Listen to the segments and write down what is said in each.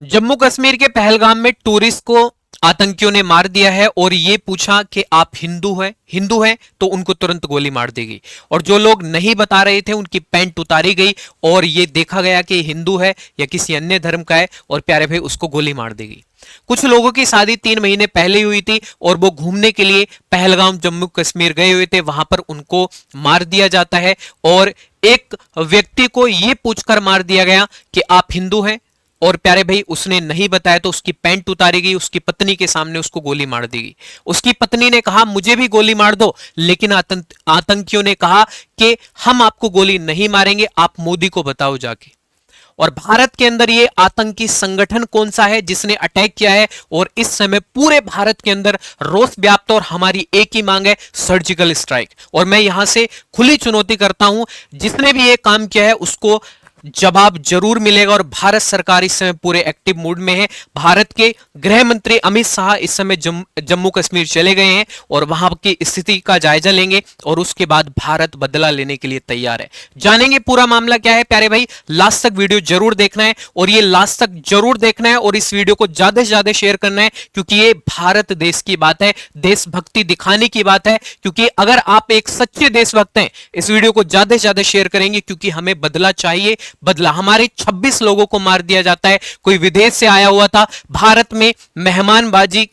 जम्मू कश्मीर के पहलगाम में टूरिस्ट को आतंकियों ने मार दिया है और ये पूछा कि आप हिंदू हैं तो उनको तुरंत गोली मार देगी। और जो लोग नहीं बता रहे थे उनकी पैंट उतारी गई और ये देखा गया कि हिंदू है या किसी अन्य धर्म का है और प्यारे भाई उसको गोली मार देगी। कुछ लोगों की शादी 3 महीने पहले हुई थी और वो घूमने के लिए पहलगाम जम्मू कश्मीर गए हुए थे, वहां पर उनको मार दिया जाता है। और एक व्यक्ति को यह पूछकर मार दिया गया कि आप हिंदू हैं और प्यारे भाई उसने नहीं बताया तो उसकी पैंट उतारी गई, उसकी पत्नी के सामने उसको गोली मार दी गई। उसकी पत्नी ने कहा मुझे भी गोली मार दो, लेकिन आतंकियों ने कहा कि हम आपको गोली नहीं मारेंगे, आप मोदी को बताओ जाके। और भारत के अंदर ये आतंकी संगठन कौन सा है जिसने अटैक किया है, और इस समय पूरे भारत के अंदर रोष व्याप्त और हमारी एक ही मांग है, सर्जिकल स्ट्राइक। और मैं यहां से खुली चुनौती करता हूं, जिसने भी ये काम किया है उसको जवाब जरूर मिलेगा। और भारत सरकार इस समय पूरे एक्टिव मूड में है। भारत के गृह मंत्री अमित शाह इस समय जम्मू कश्मीर चले गए हैं और वहां की स्थिति का जायजा लेंगे और उसके बाद भारत बदला लेने के लिए तैयार है। जानेंगे पूरा मामला क्या है प्यारे भाई, लास्ट तक वीडियो जरूर देखना है और ये लास्ट तक जरूर देखना है और इस वीडियो को ज्यादा से ज्यादा शेयर करना है, क्योंकि ये भारत देश की बात है, देशभक्ति दिखाने की बात है। क्योंकि अगर आप एक सच्चे देशभक्त हैं, इस वीडियो को ज्यादा से ज्यादा शेयर करेंगे, क्योंकि हमें बदला चाहिए। बदला हमारे 26 लोगों को मार दिया जाता है, कोई विदेश से आया हुआ था, भारत में मेहमानबाजी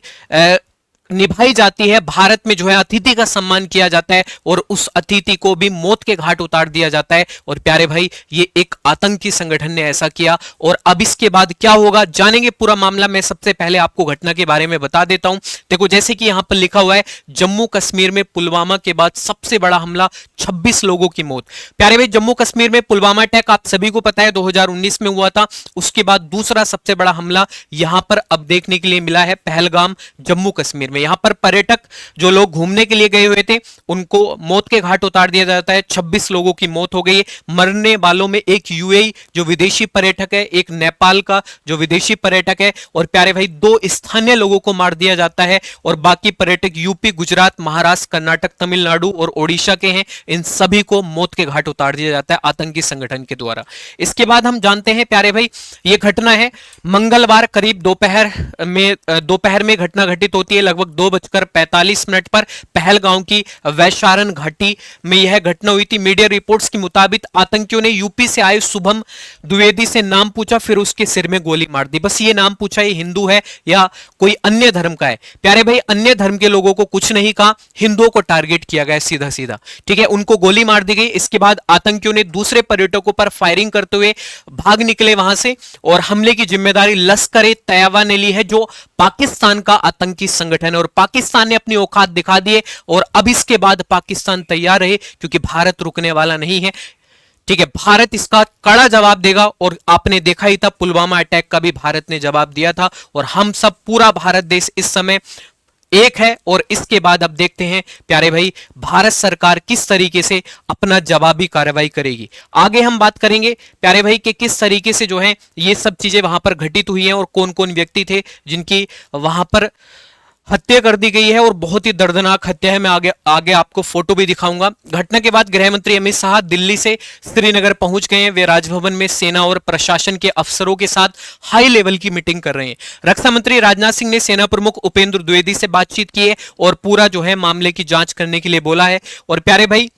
निभाई जाती है, भारत में जो है अतिथि का सम्मान किया जाता है और उस अतिथि को भी मौत के घाट उतार दिया जाता है। और प्यारे भाई ये एक आतंकी संगठन ने ऐसा किया और अब इसके बाद क्या होगा जानेंगे पूरा मामला। मैं सबसे पहले आपको घटना के बारे में बता देता हूं। देखो जैसे कि यहां पर लिखा हुआ है, जम्मू कश्मीर में पुलवामा के बाद सबसे बड़ा हमला, 26 लोगों की मौत। प्यारे भाई जम्मू कश्मीर में पुलवामा अटैक आप सभी को पता है 2019 में हुआ था। उसके बाद दूसरा सबसे बड़ा हमला यहां पर अब देखने के लिए मिला है पहलगाम जम्मू कश्मीर में। यहां पर पर्यटक जो लोग घूमने के लिए गए हुए थे उनको मौत के घाट उतार दिया जाता है। 26 लोगों की मौत हो गई है। मरने वालों में एक यूएई जो विदेशी पर्यटक है, एक नेपाल का जो विदेशी पर्यटक है और प्यारे भाई 2 स्थानीय लोगों को मार दिया जाता है। और बाकी पर्यटक यूपी, गुजरात, महाराष्ट्र, कर्नाटक, तमिलनाडु और ओडिशा के हैं। इन सभी को मौत के घाट उतार दिया जाता है आतंकी संगठन के द्वारा। इसके बाद हम जानते हैं प्यारे भाई, यह घटना है मंगलवार करीब दोपहर में घटना घटित होती है। लगभग 2:45 पर पहलगांव की वैशारन घाटी में यह घटना हुई थी। मीडिया रिपोर्ट्स के मुताबिक आतंकियों ने यूपी से आए शुभम द्विवेदी से नाम पूछा, फिर उसके सिर में गोली मार दी। बस ये नाम पूछा, ये हिंदू है या कोई अन्य धर्म का है। प्यारे भाई अन्य धर्म के लोगों को कुछ नहीं कहा, हिंदुओं को टारगेट किया गया सीधा सीधा, ठीक है। उनको गोली मार दी गई। इसके बाद आतंकियों ने दूसरे पर्यटकों पर फायरिंग करते हुए भाग निकले वहां से और हमले की जिम्मेदारी लश्कर-ए-तैयबा ने ली है, जो पाकिस्तान का आतंकी संगठन है। और पाकिस्तान ने अपनी औकात दिखा दी है और अब इसके बाद पाकिस्तान तैयार है, क्योंकि भारत रुकने वाला नहीं है, ठीक है। भारत इसका कड़ा जवाब देगा और आपने देखा ही था पुलवामा अटैक का भी भारत ने जवाब दिया था। और हम सब पूरा भारत देश इस समय एक है। और इसके बाद अब देखते हैं प्यारे भाई भारत सरकार किस तरीके से अपना जवाबी कार्रवाई करेगी। आगे हम बात करेंगे प्यारे भाई कि किस तरीके से जो है ये सब चीजें वहां पर घटित हुई हैं और कौन कौन व्यक्ति थे जिनकी वहां पर हत्या कर दी गई है। और बहुत ही दर्दनाक हत्या है। मैं आगे आपको फोटो भी दिखाऊंगा। घटना के बाद गृह मंत्री अमित शाह दिल्ली से श्रीनगर पहुंच गए हैं। वे राजभवन में सेना और प्रशासन के अफसरों के साथ हाई लेवल की मीटिंग कर रहे हैं। रक्षा मंत्री राजनाथ सिंह ने सेना प्रमुख उपेंद्र द्विवेदी से बातचीत की है और पूरा जो है मामले की जांच करने के लिए बोला है। और प्यारे भाई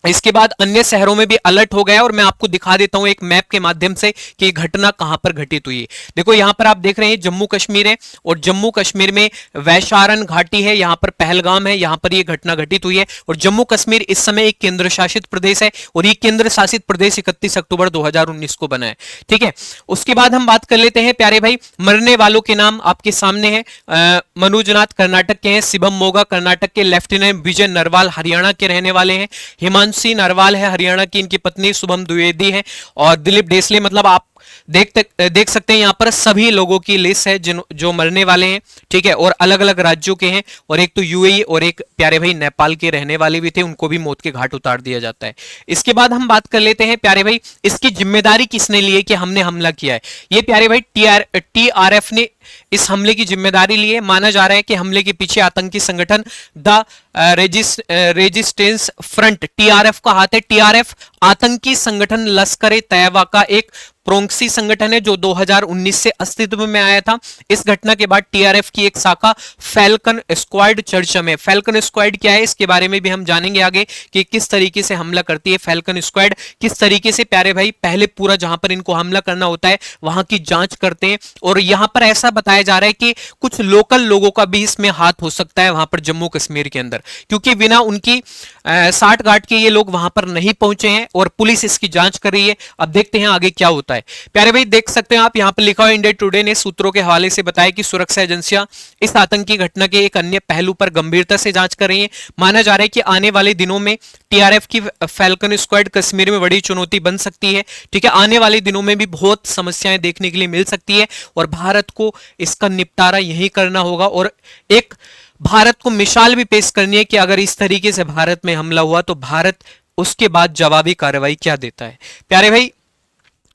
इसके बाद अन्य शहरों में भी अलर्ट हो गया और मैं आपको दिखा देता हूं एक मैप के माध्यम से कि घटना कहां पर घटित हुई है। देखो यहां पर आप देख रहे हैं जम्मू कश्मीर है और जम्मू कश्मीर में वैशारन घाटी है, यहां पर पहलगाम है, यहां पर यह घटना घटित हुई है। और जम्मू कश्मीर इस समय एक केंद्र शासित प्रदेश है और ये केंद्र शासित प्रदेश 31 अक्टूबर 2019 को बना है, ठीक है। उसके बाद हम बात कर लेते हैं प्यारे भाई मरने वालों के नाम आपके सामने है। मनोजनाथ कर्नाटक के हैं, शिवम मोगा कर्नाटक के, लेफ्टिनेंट विजय नरवाल हरियाणा के रहने वाले हैं, हिमांशु नरवाल है हरियाणा की, इनकी पत्नी शुभम द्विवेदी है और दिलीप डेसले। मतलब आप देख सकते हैं यहां पर सभी लोगों की लिस्ट है जो मरने वाले हैं, ठीक है। और अलग अलग राज्यों के हैं और एक तो यूएई और एक प्यारे भाई नेपाल के रहने वाले भी थे, उनको भी मौत के घाट उतार दिया जाता है। इसके बाद हम बात कर लेते हैं प्यारे भाई इसकी जिम्मेदारी किसने ली है कि हमने हमला किया है। ये प्यारे भाई टीआरएफ ने इस हमले की जिम्मेदारी ली है। माना जा रहा है कि हमले के पीछे आतंकी संगठन द रेजिस्टेंस फ्रंट टीआरएफ का हाथ है। टीआरएफ आतंकी संगठन लश्कर ए तैयबा का एक प्रोक्सी संगठन है जो 2019 से अस्तित्व में आया था। इस घटना के बाद टीआरएफ की एक शाखा फैल्कन स्क्वाड चर्चा में। फैल्कन स्क्वाड क्या है, इसके बारे में भी हम जानेंगे आगे कि किस तरीके से हमला करती है फैल्कन स्क्वाड, किस तरीके से प्यारे भाई पहले पूरा जहां पर इनको हमला करना होता है वहां की जांच करते हैं। और यहां पर ऐसा बताया जा रहा है कि कुछ लोकल लोगों का भी इसमें हाथ हो सकता है वहां पर जम्मू कश्मीर के अंदर, क्योंकि बिना उनकी साठ गांठ के ये लोग वहां पर नहीं पहुंचे हैं और पुलिस इसकी जांच कर रही है। अब देखते हैं आगे क्या होता है। प्यारे भाई देख सकते हैं आप यहां पर लिखा हुआ इंडिया टुडे ने सूत्रों के हवाले से बताया कि सुरक्षा एजेंसियां इस आतंकी घटना के एक अन्य पहलू पर गंभीरता से जांच कर रही हैं। माना जा रहा है कि आने वाले दिनों में टीआरएफ की फैल्कन स्क्वाड कश्मीर में बड़ी चुनौती बन सकती है। ठीक है, आने वाले दिनों में भी बहुत समस्याएं देखने के लिए मिल सकती है और भारत को इसका निपटारा यही करना होगा और एक भारत को मिसाल भी पेश करनी है कि अगर इस तरीके से भारत में हमला हुआ तो भारत उसके बाद जवाबी कार्रवाई क्या देता है। प्यारे भाई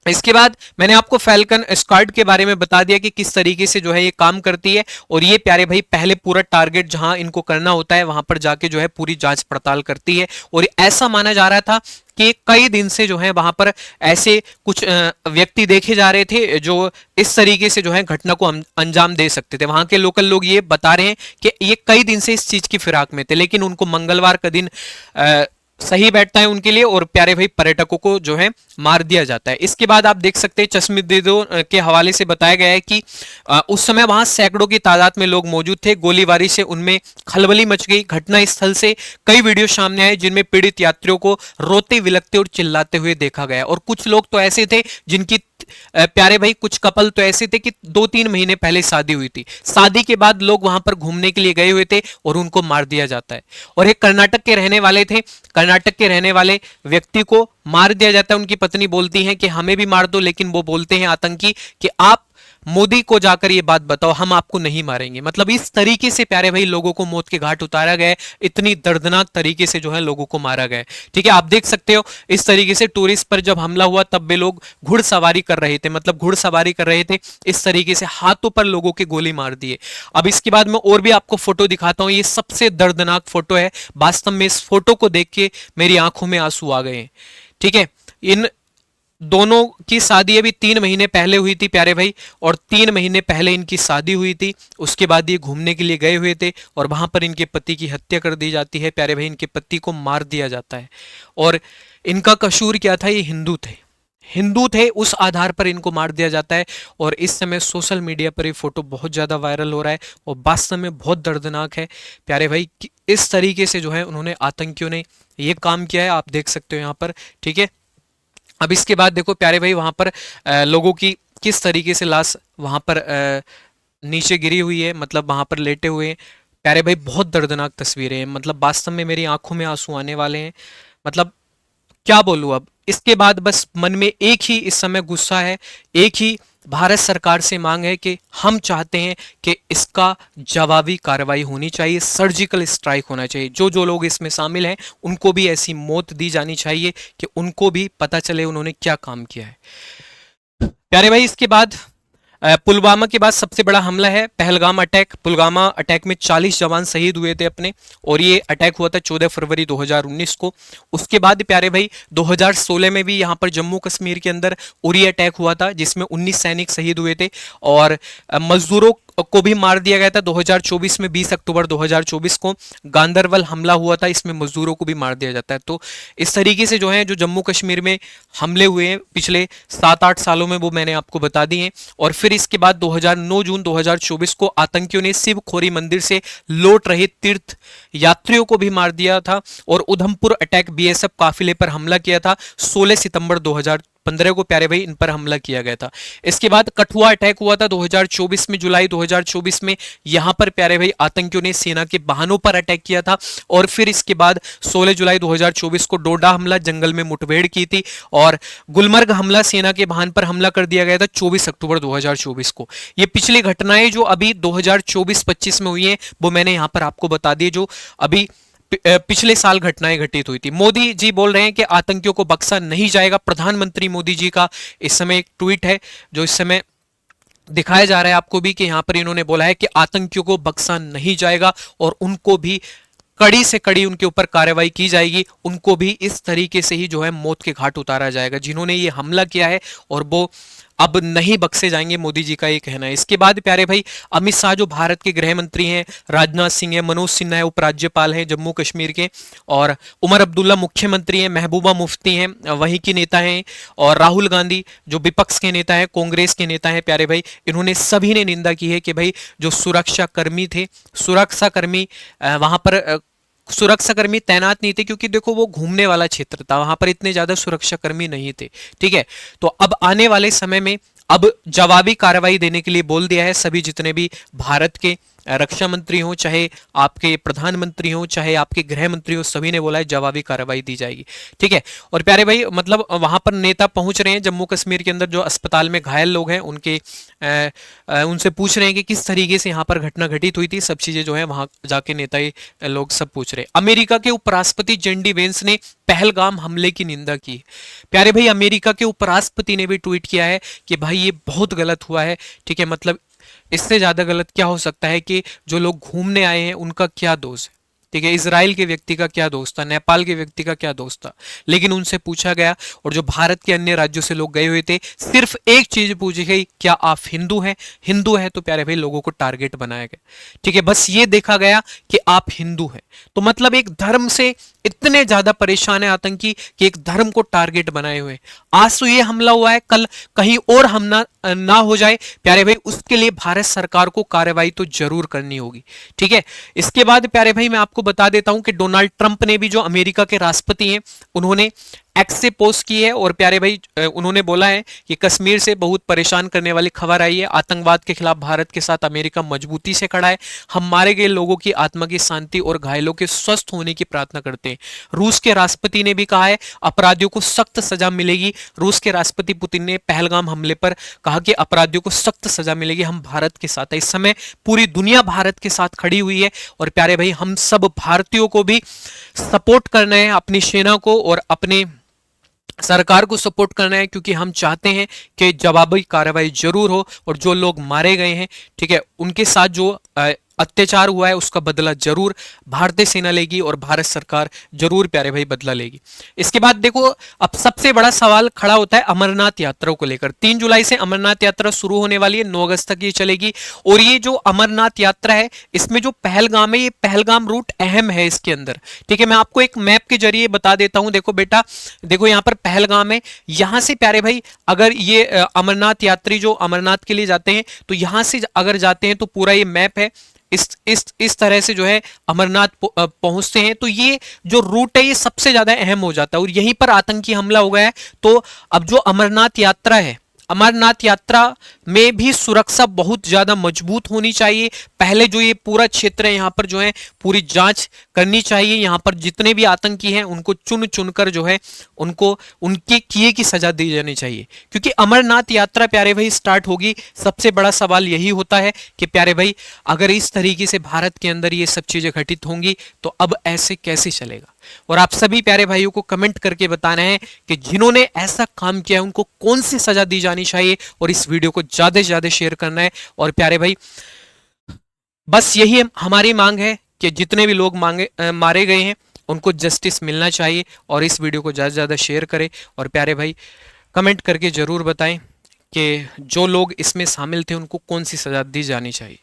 इसके बाद मैंने आपको फैल्कन स्क्वाड के बारे में बता दिया कि किस तरीके से जो है ये काम करती है और ये प्यारे भाई पहले पूरा टारगेट जहां इनको करना होता है वहां पर जाके जो है पूरी जांच पड़ताल करती है। और ऐसा माना जा रहा था कि कई दिन से जो है वहां पर ऐसे कुछ व्यक्ति देखे जा रहे थे जो इस तरीके से जो है घटना को अंजाम दे सकते थे। वहां के लोकल लोग ये बता रहे हैं कि ये कई दिन से इस चीज की फिराक में थे, लेकिन उनको मंगलवार का दिन सही बैठता है उनके लिए और प्यारे भाई पर्यटकों को जो है मार दिया जाता है। इसके बाद आप देख सकते हैं चश्मदीदों के हवाले से बताया गया है कि उस समय वहां सैकड़ों की तादाद में लोग मौजूद थे। गोलीबारी से उनमें खलबली मच गई। घटना स्थल से कई वीडियो सामने आए जिनमें पीड़ित यात्रियों को रोते विलखते और चिल्लाते हुए देखा गया और कुछ लोग तो ऐसे थे जिनकी प्यारे भाई कुछ कपल तो ऐसे थे कि 2-3 महीने पहले शादी हुई थी। शादी के बाद लोग वहां पर घूमने के लिए गए हुए थे और उनको मार दिया जाता है। और एक कर्नाटक के रहने वाले थे, कर्नाटक के रहने वाले व्यक्ति को मार दिया जाता है। उनकी पत्नी बोलती है कि हमें भी मार दो, लेकिन वो बोलते हैं आतंकी कि आप मोदी को जाकर ये बात बताओ, हम आपको नहीं मारेंगे। मतलब इस तरीके से प्यारे भाई लोगों को मौत के घाट उतारा गया, इतनी दर्दनाक तरीके से जो है लोगों को मारा गया। ठीक है, आप देख सकते हो इस तरीके से टूरिस्ट पर जब हमला हुआ तब वे लोग घुड़सवारी कर रहे थे, मतलब घुड़सवारी कर रहे थे, इस तरीके से हाथों पर लोगों के गोली मार दिए। अब इसके बाद मैं और भी आपको फोटो दिखाता हूं। ये सबसे दर्दनाक फोटो है। वास्तव में इस फोटो को देख के मेरी आंखों में आंसू आ गए। ठीक है, इन दोनों की शादी अभी 3 महीने पहले हुई थी प्यारे भाई, और 3 महीने पहले इनकी शादी हुई थी। उसके बाद ये घूमने के लिए गए हुए थे और वहां पर इनके पति की हत्या कर दी जाती है। प्यारे भाई इनके पति को मार दिया जाता है और इनका कसूर क्या था, ये हिंदू थे, उस आधार पर इनको मार दिया जाता है। और इस समय सोशल मीडिया पर ये फोटो बहुत ज़्यादा वायरल हो रहा है और वास्तव में बहुत दर्दनाक है प्यारे भाई कि इस तरीके से जो है उन्होंने आतंकियों ने ये काम किया है। आप देख सकते हो यहाँ पर। ठीक है, अब इसके बाद देखो प्यारे भाई वहां पर लोगों की किस तरीके से लाश वहां पर नीचे गिरी हुई है, मतलब वहां पर लेटे हुए हैं। प्यारे भाई बहुत दर्दनाक तस्वीरें हैं, मतलब वास्तव में मेरी आंखों में आंसू आने वाले हैं। मतलब क्या बोलूं अब इसके बाद, बस मन में एक ही इस समय गुस्सा है, एक ही भारत सरकार से मांग है कि हम चाहते हैं कि इसका जवाबी कार्रवाई होनी चाहिए, सर्जिकल स्ट्राइक होना चाहिए। जो जो लोग इसमें शामिल हैं उनको भी ऐसी मौत दी जानी चाहिए कि उनको भी पता चले उन्होंने क्या काम किया है। प्यारे भाई इसके बाद पुलवामा के बाद सबसे बड़ा हमला है पहलगाम अटैक। पुलवामा अटैक में 40 जवान शहीद हुए थे अपने, और ये अटैक हुआ था 14 फरवरी 2019 को। उसके बाद प्यारे भाई 2016 में भी यहाँ पर जम्मू कश्मीर के अंदर उरी अटैक हुआ था जिसमें 19 सैनिक शहीद हुए थे और मजदूरों को भी मार दिया गया था। 2024 में 20 अक्टूबर 2024 को गांदरबल हमला हुआ था, इसमें मजदूरों को भी मार दिया जाता है। तो इस तरीके से जो है जो जम्मू कश्मीर में हमले हुए हैं पिछले 7-8 सालों में वो मैंने आपको बता दिए हैं। और फिर इसके बाद 9 जून 2024 को आतंकियों ने शिव खोरी मंदिर से लौट रहे तीर्थ यात्रियों को भी मार दिया था। और उधमपुर अटैक बीएसएफ काफिले पर हमला किया था 16 सितंबर 2015 को प्यारे भाई इन पर हमला किया गया था। इसके बाद कठुआ अटैक हुआ था 2024 में, जुलाई 2024 में। यहां पर प्यारे भाई आतंकियों ने सेना के वाहनों पर अटैक किया था। और फिर इसके बाद 16 जुलाई 2024 को डोडा हमला, जंगल में मुठभेड़ की थी। और गुलमर्ग हमला, सेना के वाहन पर हमला कर दिया गया था 24 अक्टूबर 2024 को। ये पिछली घटनाएं जो अभी 2024-25 में हुई हैं वो मैंने यहां पर आपको बता दी, जो अभी पिछले साल घटनाएं घटित हुई थी। मोदी जी बोल रहे हैं कि आतंकियों को बख्शा नहीं जाएगा। प्रधानमंत्री मोदी जी का इस समय एक ट्वीट है जो इस समय दिखाया जा रहा है आपको भी कि यहां पर इन्होंने बोला है कि आतंकियों को बख्शा नहीं जाएगा और उनको भी कड़ी से कड़ी उनके ऊपर कार्रवाई की जाएगी, उनको भी इस तरीके से ही जो है मौत के घाट उतारा जाएगा जिन्होंने ये हमला किया है, और वो अब नहीं बख्शे जाएंगे, मोदी जी का ये कहना है। इसके बाद प्यारे भाई अमित शाह जो भारत के गृह मंत्री हैं, राजनाथ सिंह है, मनोज सिन्हा है उपराज्यपाल हैं जम्मू कश्मीर के, और उमर अब्दुल्ला मुख्यमंत्री हैं, महबूबा मुफ्ती हैं वहीं की नेता हैं, और राहुल गांधी जो विपक्ष के नेता हैं, कांग्रेस के नेता हैं प्यारे भाई, इन्होंने सभी ने निंदा की है कि भाई जो सुरक्षाकर्मी थे, सुरक्षाकर्मी वहां पर सुरक्षाकर्मी तैनात नहीं थे, क्योंकि देखो वो घूमने वाला क्षेत्र था, वहां पर इतने ज्यादा सुरक्षाकर्मी नहीं थे। ठीक है, तो अब आने वाले समय में अब जवाबी कार्रवाई देने के लिए बोल दिया है सभी जितने भी भारत के रक्षा मंत्री हो, चाहे आपके प्रधानमंत्री हो, चाहे आपके गृह मंत्री हो, सभी ने बोला है जवाबी कार्रवाई दी जाएगी। ठीक है, और प्यारे भाई मतलब वहां पर नेता पहुंच रहे हैं जम्मू कश्मीर के अंदर, जो अस्पताल में घायल लोग हैं उनके उनसे पूछ रहे हैं कि किस तरीके से यहाँ पर घटना घटित हुई थी, सब चीजें जो है वहां जाके नेता लोग सब पूछ रहे हैं। अमेरिका के उपराष्ट्रपति जेडी वेंस ने पहलगाम हमले की निंदा की। प्यारे भाई अमेरिका के उपराष्ट्रपति ने भी ट्वीट किया है कि भाई ये बहुत गलत हुआ है। ठीक है, मतलब इससे ज्यादा गलत क्या हो सकता है कि जो लोग घूमने आए हैं उनका क्या दोष है। ठीक है, इजराइल के व्यक्ति का क्या दोष था, नेपाल के व्यक्ति का क्या दोष था, लेकिन उनसे पूछा गया, और जो भारत के अन्य राज्यों से लोग गए हुए थे सिर्फ एक चीज पूछी गई, क्या आप हिंदू हैं? हिंदू है तो प्यारे भाई लोगों को टारगेट बनाया गया। ठीक है, बस ये देखा गया कि आप हिंदू हैं, तो मतलब एक धर्म से इतने ज्यादा परेशान है आतंकी कि एक धर्म को टारगेट बनाए हुए। आज तो ये हमला हुआ है, कल कहीं और हमला ना हो जाए प्यारे भाई, उसके लिए भारत सरकार को कार्रवाई तो जरूर करनी होगी। ठीक है, इसके बाद प्यारे भाई मैं आपको बता देता हूं कि डोनाल्ड ट्रंप ने भी, जो अमेरिका के राष्ट्रपति हैं, उन्होंने एक्स से पोस्ट की है, और प्यारे भाई उन्होंने बोला है कि कश्मीर से बहुत परेशान करने वाली खबर आई है, आतंकवाद के खिलाफ भारत के साथ अमेरिका मजबूती से खड़ा है, हम मारे गए लोगों की आत्मा की शांति और घायलों के स्वस्थ होने की प्रार्थना करते हैं। रूस के राष्ट्रपति ने भी कहा है अपराधियों को सख्त सजा मिलेगी। रूस के राष्ट्रपति पुतिन ने पहलगाम हमले पर कहा कि अपराधियों को सख्त सजा मिलेगी, हम भारत के साथ है। इस समय पूरी दुनिया भारत के साथ खड़ी हुई है, और प्यारे भाई हम सब भारतीयों को भी सपोर्ट करना है, अपनी सेना को और अपने सरकार को सपोर्ट करना है, क्योंकि हम चाहते हैं कि जवाबी कार्रवाई जरूर हो, और जो लोग मारे गए हैं, ठीक है, उनके साथ जो अत्याचार हुआ है उसका बदला जरूर भारतीय सेना लेगी, और भारत सरकार जरूर प्यारे भाई बदला लेगी। इसके बाद देखो अब सबसे बड़ा सवाल खड़ा होता है अमरनाथ यात्रा को लेकर। 3 जुलाई से अमरनाथ यात्रा शुरू होने वाली है, 9 अगस्त तक ये चलेगी, और ये जो अमरनाथ यात्रा है इसमें जो पहलगाम है, ये पहलगाम रूट अहम है इसके अंदर। ठीक है, मैं आपको एक मैप के जरिए बता देता हूं। देखो बेटा, देखो यहाँ पर पहलगाम है, यहां से प्यारे भाई अगर ये अमरनाथ यात्री जो अमरनाथ के लिए जाते हैं, तो यहां से अगर जाते हैं तो पूरा ये मैप है, इस तरह से जो है अमरनाथ पहुंचते हैं, तो ये जो रूट है ये सबसे ज्यादा अहम हो जाता है, और यहीं पर आतंकी हमला हो गया है। तो अब जो अमरनाथ यात्रा है, अमरनाथ यात्रा में भी सुरक्षा बहुत ज्यादा मजबूत होनी चाहिए। पहले जो ये पूरा क्षेत्र है यहाँ पर जो है पूरी जांच करनी चाहिए, यहाँ पर जितने भी आतंकी हैं उनको चुन चुनकर जो है उनको उनके किए की सजा दी जानी चाहिए, क्योंकि अमरनाथ यात्रा प्यारे भाई स्टार्ट होगी। सबसे बड़ा सवाल यही होता है कि प्यारे भाई अगर इस तरीके से भारत के अंदर ये सब चीजें घटित होंगी तो अब ऐसे कैसे चलेगा। और आप सभी प्यारे भाइयों को कमेंट करके बताना है कि जिन्होंने ऐसा काम किया है उनको कौन सी सजा दी जानी चाहिए, और इस वीडियो को ज्यादा से ज्यादा शेयर करना है। और प्यारे भाई बस यही हमारी मांग है कि जितने भी लोग मारे गए हैं उनको जस्टिस मिलना चाहिए, और इस वीडियो को ज्यादा से ज्यादा शेयर करें। और प्यारे भाई कमेंट करके जरूर बताएं कि जो लोग इसमें शामिल थे उनको कौन सी सजा दी जानी चाहिए।